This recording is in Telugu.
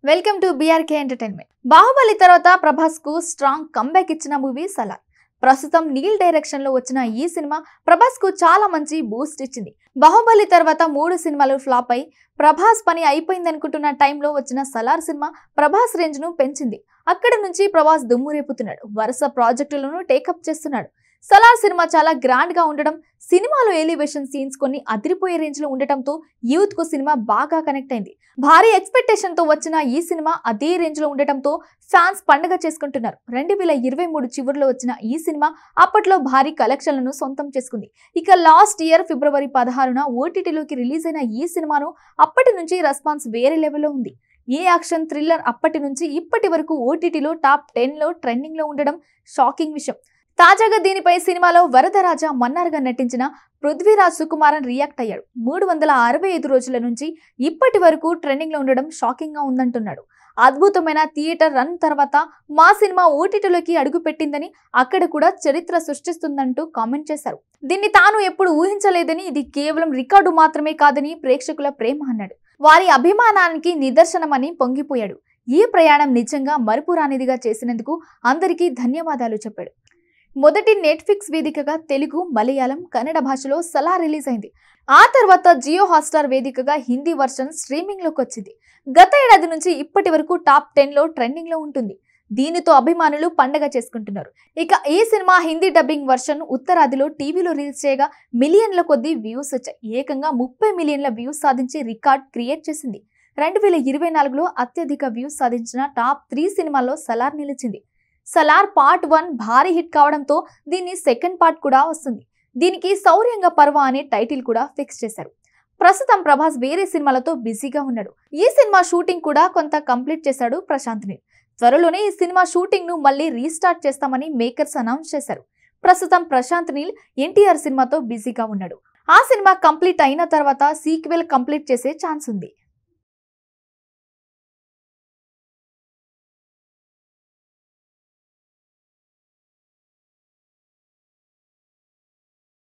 Welcome to BRK entertainment. Baahubali తర్వాత ప్రభాస్ కు స్ట్రాంగ్ కంబ్యాక్ ఇచ్చిన మూవీ సలార్. ప్రస్తుతం నీల్ డైరెక్షన్ లో వచ్చిన ఈ సినిమా ప్రభాస్ కు చాలా మంచి బూస్ట్ ఇచ్చింది. బాహుబలి తర్వాత 3 సినిమాలు ఫ్లాప్ అయి ప్రభాస్ పని అయిపోయిందనుకుంటున్న టైంలో వచ్చిన సలార్ సినిమా ప్రభాస్ రేంజ్ ను పెంచింది. అక్కడి నుంచి ప్రభాస్ దుమ్ము రేపుతున్నాడు. వరుస ప్రాజెక్టులను టేకప్ చేస్తున్నాడు. సలార్ సినిమా చాలా గ్రాండ్ గా ఉండడం, సినిమాలో ఎలివేషన్ సీన్స్ కొన్ని అదిరిపోయే రేంజ్ లో ఉండటంతో యూత్ కు సినిమా బాగా కనెక్ట్ అయింది. భారీ ఎక్స్పెక్టేషన్ తో వచ్చిన ఈ సినిమా అదే రేంజ్ లో ఉండటంతో ఫ్యాన్స్ పండుగ చేసుకుంటున్నారు. 2023 చివరిలో వచ్చిన ఈ సినిమా అప్పట్లో భారీ కలెక్షన్లను సొంతం చేసుకుంది. ఇక లాస్ట్ ఇయర్ ఫిబ్రవరి 16న ఓటీటీలోకి రిలీజ్ అయిన ఈ సినిమాను అప్పటి నుంచి రెస్పాన్స్ వేరే లెవెల్లో ఉంది. ఈ యాక్షన్ థ్రిల్లర్ అప్పటి నుంచి ఇప్పటి వరకు ఓటీటీలో టాప్ 10లో ట్రెండింగ్ లో ఉండడం షాకింగ్ విషయం. తాజాగా దీనిపై సినిమాలో వరదరాజ మన్నార్గా నటించిన పృథ్వీరాజ్ సుకుమారన్ రియాక్ట్ అయ్యాడు. 365 రోజుల నుంచి ఇప్పటి వరకు ట్రెండింగ్ లో ఉండడం షాకింగ్ గా ఉందంటున్నాడు. అద్భుతమైన థియేటర్ రన్ తర్వాత మా సినిమా ఓటీటీలోకి అడుగు పెట్టిందని, అక్కడ కూడా చరిత్ర సృష్టిస్తుందంటూ కామెంట్ చేశారు. దీన్ని తాను ఎప్పుడు ఊహించలేదని, ఇది కేవలం రికార్డు మాత్రమే కాదని ప్రేక్షకుల ప్రేమ అన్నాడు. వారి అభిమానానికి నిదర్శనమని పొంగిపోయాడు. ఈ ప్రయాణం నిజంగా మరుపురానిదిగా చేసినందుకు అందరికీ ధన్యవాదాలు చెప్పాడు. మొదటి నెట్ఫ్లిక్స్ వేదికగా తెలుగు, మలయాళం, కన్నడ భాషలో సలార్ రిలీజ్ అయింది. ఆ తర్వాత జియో హాట్స్టార్ వేదికగా హిందీ వర్షన్ స్ట్రీమింగ్ లోకి వచ్చింది. గత ఏడాది నుంచి ఇప్పటి వరకు టాప్ 10లో ట్రెండింగ్ లో ఉంటుంది. దీనితో అభిమానులు పండగ చేసుకుంటున్నారు. ఇక ఈ సినిమా హిందీ డబ్బింగ్ వర్షన్ ఉత్తరాదిలో టీవీలో రిలీజ్ చేయగా మిలియన్ల కొద్దీ వ్యూస్ వచ్చాయి. ఏకంగా 30 మిలియన్ల వ్యూస్ సాధించి రికార్డ్ క్రియేట్ చేసింది. 2024లో అత్యధిక వ్యూస్ సాధించిన టాప్ 3 సినిమాల్లో సలార్ నిలిచింది. సలార్ పార్ట్ 1 భారీ హిట్ కావడంతో దీన్ని సెకండ్ పార్ట్ కూడా వస్తుంది. దీనికి శౌర్యంగ పర్వ అనే టైటిల్ కూడా ఫిక్స్ చేశారు. ప్రస్తుతం ప్రభాస్ వేరే సినిమాలతో బిజీగా ఉన్నాడు. ఈ సినిమా షూటింగ్ కూడా కొంత కంప్లీట్ చేశాడు ప్రశాంత్ నీల్. త్వరలోనే ఈ సినిమా షూటింగ్ ను మళ్ళీ రీస్టార్ట్ చేస్తామని మేకర్స్ అనౌన్స్ చేశారు. ప్రస్తుతం ప్రశాంత్ నీల్ ఎన్టీఆర్ సినిమాతో బిజీగా ఉన్నాడు. ఆ సినిమా కంప్లీట్ అయిన తర్వాత సీక్వెల్ కంప్లీట్ చేసే ఛాన్స్ ఉంది.